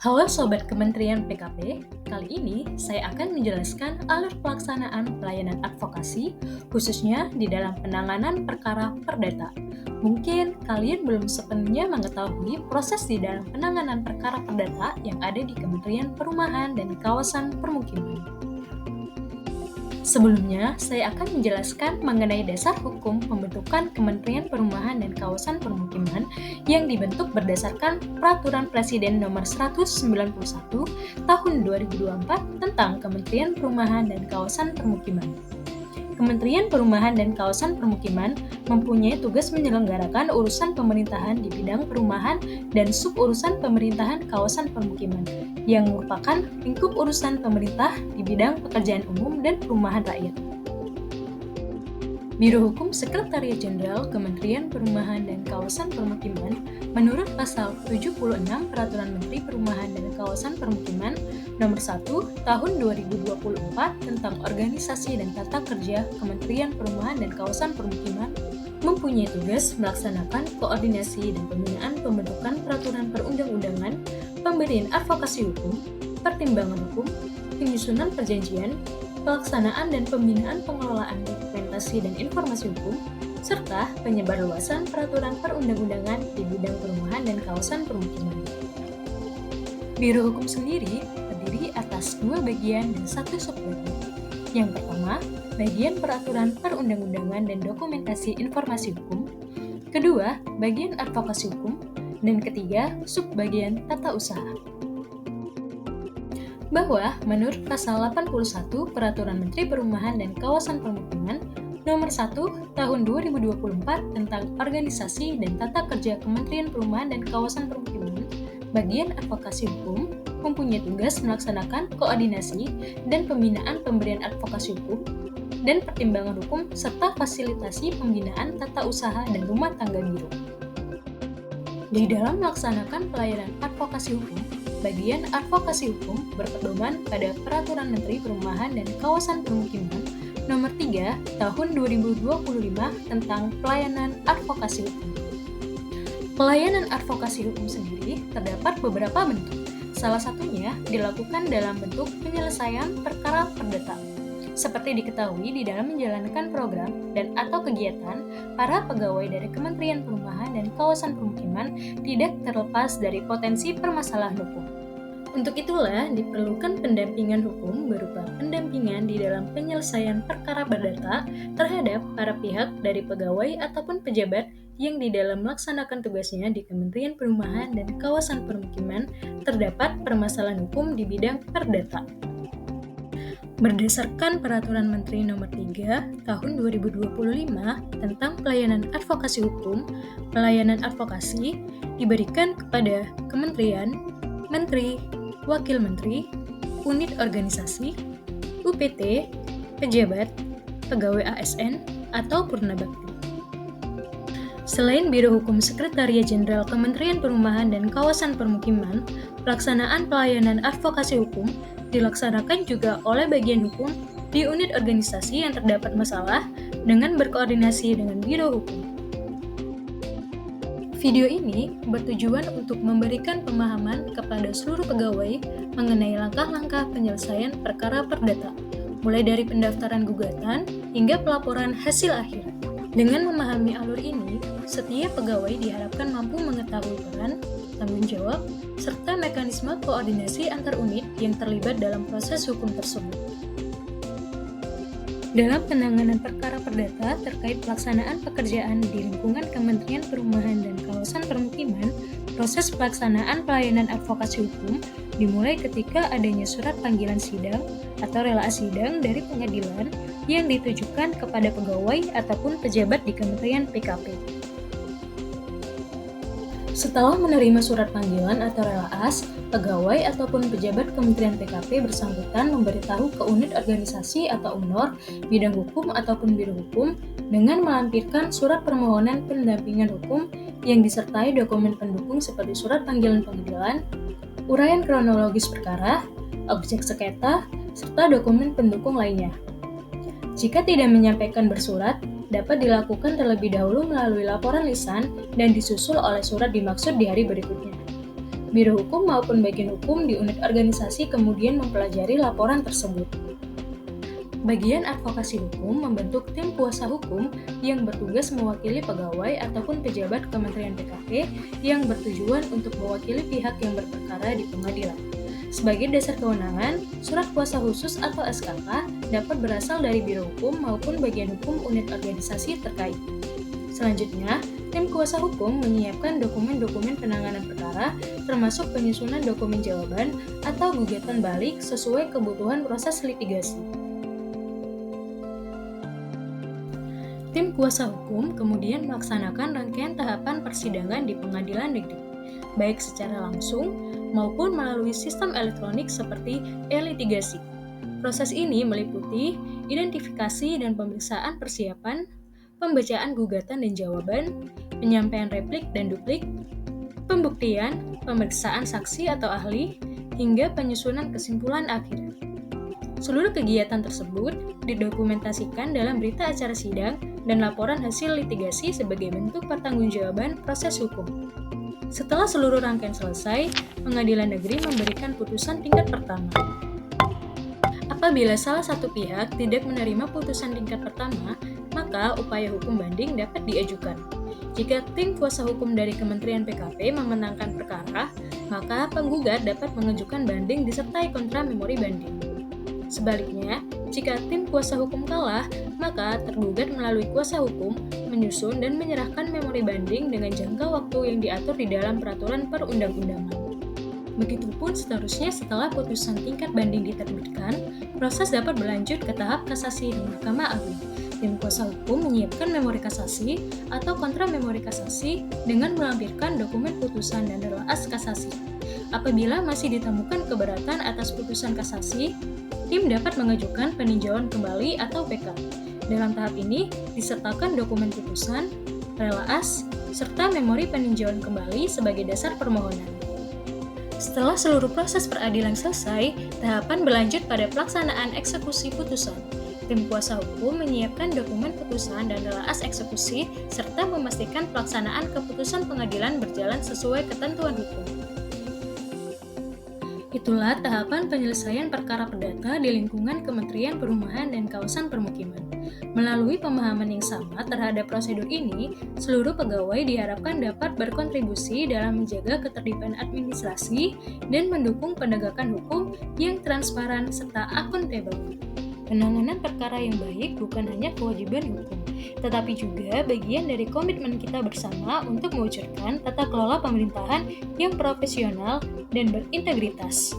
Halo Sobat Kementerian PKP, kali ini saya akan menjelaskan alur pelaksanaan pelayanan advokasi, khususnya di dalam penanganan perkara perdata. Mungkin kalian belum sepenuhnya mengetahui proses di dalam penanganan perkara perdata yang ada di Kementerian Perumahan dan Kawasan Permukiman. Sebelumnya, saya akan menjelaskan mengenai dasar hukum pembentukan Kementerian Perumahan dan Kawasan Permukiman yang dibentuk berdasarkan Peraturan Presiden Nomor 191 Tahun 2024 tentang Kementerian Perumahan dan Kawasan Permukiman. Kementerian Perumahan dan Kawasan Permukiman mempunyai tugas menyelenggarakan urusan pemerintahan di bidang perumahan dan suburusan pemerintahan kawasan permukiman, yang merupakan lingkup urusan pemerintah di bidang pekerjaan umum dan perumahan rakyat. Biro Hukum Sekretariat Jenderal Kementerian Perumahan dan Kawasan Permukiman menurut Pasal 76 Peraturan Menteri Perumahan dan Kawasan Permukiman Nomor 1 Tahun 2024 tentang Organisasi dan Tata Kerja Kementerian Perumahan dan Kawasan Permukiman mempunyai tugas melaksanakan koordinasi dan pembinaan pembentukan peraturan perundang-undangan, pemberian advokasi hukum, pertimbangan hukum, penyusunan perjanjian, pelaksanaan dan pembinaan pengelolaan dokumentasi dan informasi hukum, serta penyebarluasan peraturan perundang-undangan di bidang perumahan dan kawasan permukiman. Biro Hukum sendiri terdiri atas 2 bagian dan 1 subbagian. Yang pertama, bagian peraturan perundang-undangan dan dokumentasi informasi hukum. Kedua, bagian advokasi hukum. Dan ketiga, subbagian tata usaha. Bahwa menurut Pasal 81 Peraturan Menteri Perumahan dan Kawasan Permukiman Nomor 1 Tahun 2024 tentang Organisasi dan Tata Kerja Kementerian Perumahan dan Kawasan Permukiman, bagian advokasi hukum mempunyai tugas melaksanakan koordinasi dan pembinaan pemberian advokasi hukum dan pertimbangan hukum serta fasilitasi pembinaan tata usaha dan rumah tangga biro. Di dalam melaksanakan pelayanan advokasi hukum, bagian advokasi hukum berpedoman pada Peraturan Menteri Perumahan dan Kawasan Permukiman Nomor 3 Tahun 2025 tentang Pelayanan Advokasi Hukum. Pelayanan advokasi hukum sendiri terdapat beberapa bentuk. Salah satunya dilakukan dalam bentuk penyelesaian perkara perdata. Seperti diketahui di dalam menjalankan program dan atau kegiatan, para pegawai dari Kementerian Perumahan dan Kawasan Permukiman tidak terlepas dari potensi permasalahan hukum. Untuk itulah diperlukan pendampingan hukum berupa pendampingan di dalam penyelesaian perkara perdata terhadap para pihak dari pegawai ataupun pejabat yang di dalam melaksanakan tugasnya di Kementerian Perumahan dan Kawasan Permukiman terdapat permasalahan hukum di bidang perdata. Berdasarkan Peraturan Menteri Nomor 3 Tahun 2025 tentang Pelayanan Advokasi Hukum, pelayanan advokasi diberikan kepada Kementerian, Menteri, Wakil Menteri, Unit Organisasi, UPT, pejabat, pegawai ASN, atau purna bakti. Selain Biro Hukum Sekretariat Jenderal Kementerian Perumahan dan Kawasan Permukiman, pelaksanaan pelayanan advokasi hukum dilaksanakan juga oleh bagian hukum di unit organisasi yang terdapat masalah dengan berkoordinasi dengan Biro Hukum. Video ini bertujuan untuk memberikan pemahaman kepada seluruh pegawai mengenai langkah-langkah penyelesaian perkara perdata, mulai dari pendaftaran gugatan hingga pelaporan hasil akhir. Dengan memahami alur ini, setiap pegawai diharapkan mampu mengetahui peran, tanggung jawab, serta mekanisme koordinasi antar unit yang terlibat dalam proses hukum tersebut. Dalam penanganan perkara perdata terkait pelaksanaan pekerjaan di lingkungan Kementerian Perumahan dan Kawasan Permukiman, proses pelaksanaan pelayanan advokasi hukum dimulai ketika adanya surat panggilan sidang atau relaas sidang dari pengadilan yang ditujukan kepada pegawai ataupun pejabat di Kementerian PKP. Setelah menerima surat panggilan atau relaas, pegawai ataupun pejabat Kementerian PKP bersangkutan memberitahu ke unit organisasi atau UNOR, bidang hukum ataupun biro hukum dengan melampirkan surat permohonan pendampingan hukum yang disertai dokumen pendukung seperti surat panggilan pengadilan, uraian kronologis perkara, objek sengketa, serta dokumen pendukung lainnya. Jika tidak menyampaikan bersurat, dapat dilakukan terlebih dahulu melalui laporan lisan dan disusul oleh surat dimaksud di hari berikutnya. Biro Hukum maupun bagian hukum di unit organisasi kemudian mempelajari laporan tersebut. Bagian advokasi hukum membentuk tim kuasa hukum yang bertugas mewakili pegawai ataupun pejabat Kementerian PKP yang bertujuan untuk mewakili pihak yang berperkara di pengadilan. Sebagai dasar kewenangan, surat kuasa khusus atau SKK dapat berasal dari Biro Hukum maupun bagian hukum unit organisasi terkait. Selanjutnya, tim kuasa hukum menyiapkan dokumen-dokumen penanganan perkara, termasuk penyusunan dokumen jawaban atau gugatan balik sesuai kebutuhan proses litigasi. Tim kuasa hukum kemudian melaksanakan rangkaian tahapan persidangan di pengadilan negeri, baik secara langsung maupun melalui sistem elektronik seperti e-litigasi. Proses ini meliputi identifikasi dan pemeriksaan persiapan, pembacaan gugatan dan jawaban, penyampaian replik dan duplik, pembuktian, pemeriksaan saksi atau ahli, hingga penyusunan kesimpulan akhir. Seluruh kegiatan tersebut didokumentasikan dalam berita acara sidang dan laporan hasil litigasi sebagai bentuk pertanggungjawaban proses hukum. Setelah seluruh rangkaian selesai, pengadilan negeri memberikan putusan tingkat pertama. Apabila salah satu pihak tidak menerima putusan tingkat pertama, maka upaya hukum banding dapat diajukan. Jika tim kuasa hukum dari Kementerian PKP memenangkan perkara, maka penggugat dapat mengajukan banding disertai kontra memori banding. Sebaliknya, jika tim kuasa hukum kalah, maka tergugat melalui kuasa hukum menyusun dan menyerahkan memori banding dengan jangka waktu yang diatur di dalam peraturan perundang-undangan. Begitupun seterusnya setelah putusan tingkat banding diterbitkan, proses dapat berlanjut ke tahap kasasi di Mahkamah Agung. Tim kuasa hukum menyiapkan memori kasasi atau kontra memori kasasi dengan melampirkan dokumen putusan dan relaas kasasi. Apabila masih ditemukan keberatan atas putusan kasasi, tim dapat mengajukan peninjauan kembali atau PK. Dalam tahap ini, disertakan dokumen putusan, relaas, serta memori peninjauan kembali sebagai dasar permohonan. Setelah seluruh proses peradilan selesai, tahapan berlanjut pada pelaksanaan eksekusi putusan. Tim kuasa hukum menyiapkan dokumen putusan dan relaas eksekusi, serta memastikan pelaksanaan keputusan pengadilan berjalan sesuai ketentuan hukum. Itulah tahapan penyelesaian perkara perdata di lingkungan Kementerian Perumahan dan Kawasan Permukiman. Melalui pemahaman yang sama terhadap prosedur ini, seluruh pegawai diharapkan dapat berkontribusi dalam menjaga ketertiban administrasi dan mendukung penegakan hukum yang transparan serta akuntabel. Penanganan perkara yang baik bukan hanya kewajiban hukum, tetapi juga bagian dari komitmen kita bersama untuk mewujudkan tata kelola pemerintahan yang profesional dan berintegritas.